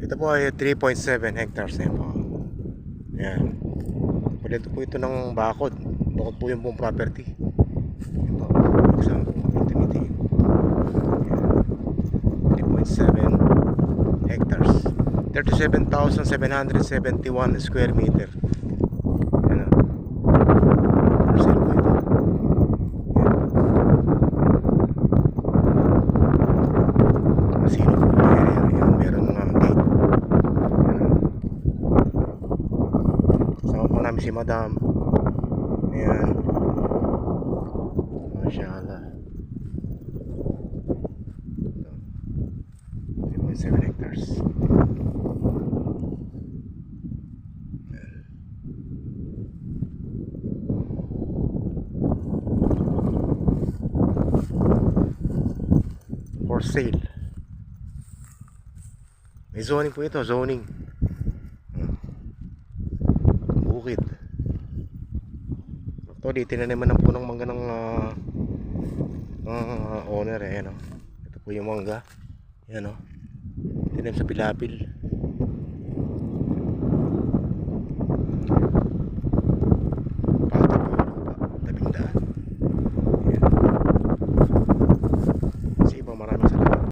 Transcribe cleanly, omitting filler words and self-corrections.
Ito po ay 3.7 hectares na po. Ayan. Palito po ito ng bakod. Bakod po yung buong property. Ito, example po, tinitingin. 3.7 hectares. 37,771 square meter. Ayan. Parcel po ito. Masino po yung area. Ayan, meron mga gate. Sama po namin si Madam. Ayan. Mashallah. 3.7 hectares. For sale. May zoning po ito, zoning. Bukid. Actually, tinaniman na po ng mangga ng owner. Ayan o. Ito po yung mangga. Ayan o. Tinanim sa pilapil.